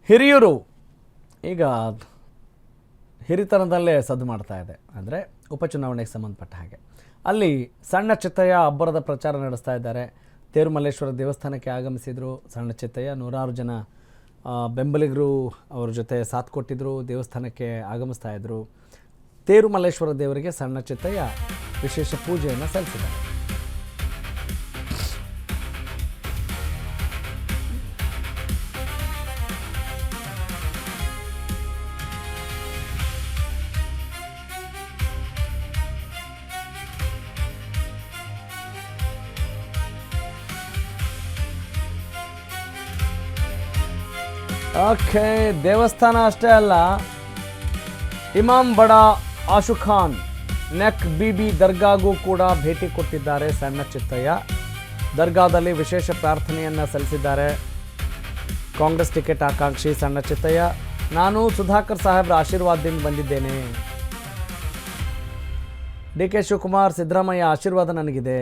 ಹಿರಿಯೂರು ಈಗ ಹಿರಿತನದಲ್ಲೇ ಸದ್ದು ಮಾಡ್ತಾ ಇದೆ. ಅಂದರೆ ಉಪಚುನಾವಣೆಗೆ ಸಂಬಂಧಪಟ್ಟ ಹಾಗೆ ಅಲ್ಲಿ ಸಣ್ಣ ಚಿತ್ತಯ್ಯ ಅಬ್ಬರದ ಪ್ರಚಾರ ನಡೆಸ್ತಾ ಇದ್ದಾರೆ. ತೇರುಮಲ್ಲೇಶ್ವರ ದೇವಸ್ಥಾನಕ್ಕೆ ಆಗಮಿಸಿದರು ಸಣ್ಣ ಚಿತ್ತಯ್ಯ. ನೂರಾರು ಜನ ಬೆಂಬಲಿಗರು ಅವ್ರ ಜೊತೆ ಸಾಥ್ ಕೊಟ್ಟಿದ್ದರು. ದೇವಸ್ಥಾನಕ್ಕೆ ಆಗಮಿಸ್ತಾ ಇದ್ದರು. ತೇರುಮಲ್ಲೇಶ್ವರ ದೇವರಿಗೆ ಸಣ್ಣ ಚಿತ್ತಯ್ಯ ವಿಶೇಷ ಪೂಜೆಯನ್ನು ಸಲ್ಲಿಸಿದ್ದಾರೆ. ಓಕೆ, ದೇವಸ್ಥಾನ ಅಷ್ಟೇ ಅಲ್ಲ, ಇಮಾಮ್ ಬಡ ಆಶು ಖಾನ್ ನೆಕ್ ಬಿಬಿ ದರ್ಗಾಗೂ ಕೂಡ ಭೇಟಿ ಕೊಟ್ಟಿದ್ದಾರೆ ಸಣ್ಣ ಚಿತ್ತಯ್ಯ. ದರ್ಗಾದಲ್ಲಿ ವಿಶೇಷ ಪ್ರಾರ್ಥನೆಯನ್ನು ಸಲ್ಲಿಸಿದ್ದಾರೆ. ಕಾಂಗ್ರೆಸ್ ಟಿಕೆಟ್ ಆಕಾಂಕ್ಷಿ ಸಣ್ಣ ಚಿತ್ತಯ್ಯ, ನಾನು ಸುಧಾಕರ್ ಸಾಹೇಬ್ರ ಆಶೀರ್ವಾದದಿಂದ ಬಂದಿದ್ದೇನೆ. DK ಶಿವಕುಮಾರ್, ಸಿದ್ದರಾಮಯ್ಯ ಆಶೀರ್ವಾದ ನನಗಿದೆ.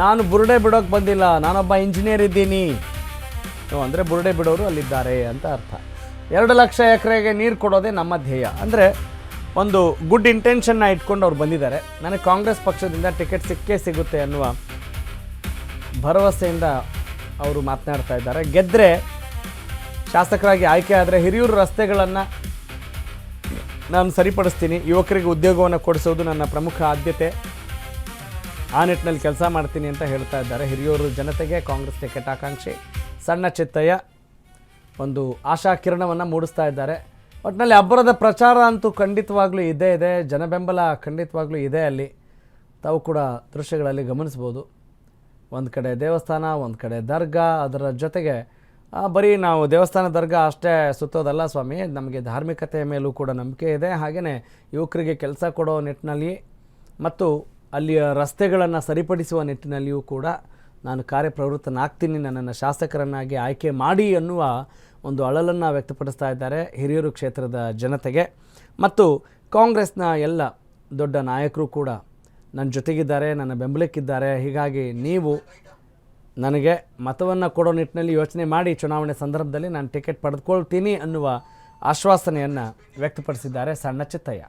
ನಾನು ಬುರುಡೆ ಬಿಡೋಕೆ ಬಂದಿಲ್ಲ, ನಾನೊಬ್ಬ ಇಂಜಿನಿಯರ್ ಇದ್ದೀನಿ ಅಂದರೆ ಬುರುಡೆ ಬಿಡೋರು ಅಲ್ಲಿದ್ದಾರೆ ಅಂತ ಅರ್ಥ. 2 ಲಕ್ಷ ಎಕರೆಗೆ ನೀರು ಕೊಡೋದೇ ನಮ್ಮ ಧ್ಯೇಯ ಅಂದರೆ ಒಂದು ಗುಡ್ ಇಂಟೆನ್ಷನ್ನ ಇಟ್ಕೊಂಡು ಅವ್ರು ಬಂದಿದ್ದಾರೆ. ನನಗೆ ಕಾಂಗ್ರೆಸ್ ಪಕ್ಷದಿಂದ ಟಿಕೆಟ್ ಸಿಕ್ಕೇ ಸಿಗುತ್ತೆ ಅನ್ನುವ ಭರವಸೆಯಿಂದ ಅವರು ಮಾತನಾಡ್ತಾ ಇದ್ದಾರೆ. ಗೆದ್ದರೆ ಶಾಸಕರಾಗಿ ಆಯ್ಕೆ ಆದರೆ ಹಿರಿಯೂರು ರಸ್ತೆಗಳನ್ನು ನಾನು ಸರಿಪಡಿಸ್ತೀನಿ, ಯುವಕರಿಗೆ ಉದ್ಯೋಗವನ್ನು ಕೊಡಿಸೋದು ನನ್ನ ಪ್ರಮುಖ ಆದ್ಯತೆ, ಆ ನಿಟ್ಟಿನಲ್ಲಿ ಕೆಲಸ ಮಾಡ್ತೀನಿ ಅಂತ ಹೇಳ್ತಾ ಇದ್ದಾರೆ. ಹಿರಿಯೂರು ಜನತೆಗೆ ಕಾಂಗ್ರೆಸ್ ಟಿಕೆಟ್ ಆಕಾಂಕ್ಷಿ ಸಣ್ಣ ಚಿತ್ತಯ್ಯ ಒಂದು ಆಶಾ ಕಿರಣವನ್ನು ಮೂಡಿಸ್ತಾ ಇದ್ದಾರೆ. ಒಟ್ಟಿನಲ್ಲಿ ಅಬ್ಬರದ ಪ್ರಚಾರ ಅಂತೂ ಖಂಡಿತವಾಗ್ಲೂ ಇದೇ ಇದೆ, ಜನಬೆಂಬಲ ಖಂಡಿತವಾಗ್ಲೂ ಇದೆ. ಅಲ್ಲಿ ತಾವು ಕೂಡ ದೃಶ್ಯಗಳಲ್ಲಿ ಗಮನಿಸ್ಬೋದು. ಒಂದು ಕಡೆ ದೇವಸ್ಥಾನ, ಒಂದು ಕಡೆ ದರ್ಗಾ, ಅದರ ಜೊತೆಗೆ ಬರೀ ನಾವು ದೇವಸ್ಥಾನ ದರ್ಗಾ ಅಷ್ಟೇ ಸುತ್ತೋದಲ್ಲ ಸ್ವಾಮಿ, ನಮಗೆ ಧಾರ್ಮಿಕತೆಯ ಮೇಲೂ ಕೂಡ ನಂಬಿಕೆ ಇದೆ. ಹಾಗೆಯೇ ಯುವಕರಿಗೆ ಕೆಲಸ ಕೊಡೋ ನಿಟ್ಟಿನಲ್ಲಿ ಮತ್ತು ಅಲ್ಲಿಯ ರಸ್ತೆಗಳನ್ನು ಸರಿಪಡಿಸುವ ನಿಟ್ಟಿನಲ್ಲಿಯೂ ಕೂಡ ನಾನು ಕಾರ್ಯಪ್ರವೃತ್ತನಾಗ್ತೀನಿ, ನನ್ನನ್ನು ಶಾಸಕರನ್ನಾಗಿ ಆಯ್ಕೆ ಮಾಡಿ ಅನ್ನುವ ಒಂದು ಅಳಲನ್ನು ವ್ಯಕ್ತಪಡಿಸ್ತಾ ಇದ್ದಾರೆ ಹಿರಿಯೂರು ಕ್ಷೇತ್ರದ ಜನತೆಗೆ. ಮತ್ತು ಕಾಂಗ್ರೆಸ್ನ ಎಲ್ಲ ದೊಡ್ಡ ನಾಯಕರು ಕೂಡ ನನ್ನ ಜೊತೆಗಿದ್ದಾರೆ, ನನ್ನ ಬೆಂಬಲಕ್ಕಿದ್ದಾರೆ. ಹೀಗಾಗಿ ನೀವು ನನಗೆ ಮತವನ್ನು ಕೊಡೋ ನಿಟ್ಟಿನಲ್ಲಿ ಯೋಚನೆ ಮಾಡಿ ಚುನಾವಣೆ ಸಂದರ್ಭದಲ್ಲಿ ನಾನು ಟಿಕೆಟ್ ಪಡೆದುಕೊಳ್ತೀನಿ ಅನ್ನುವ ಆಶ್ವಾಸನೆಯನ್ನು ವ್ಯಕ್ತಪಡಿಸಿದ್ದಾರೆ ಸಣ್ಣ ಚಿತ್ತಯ್ಯ.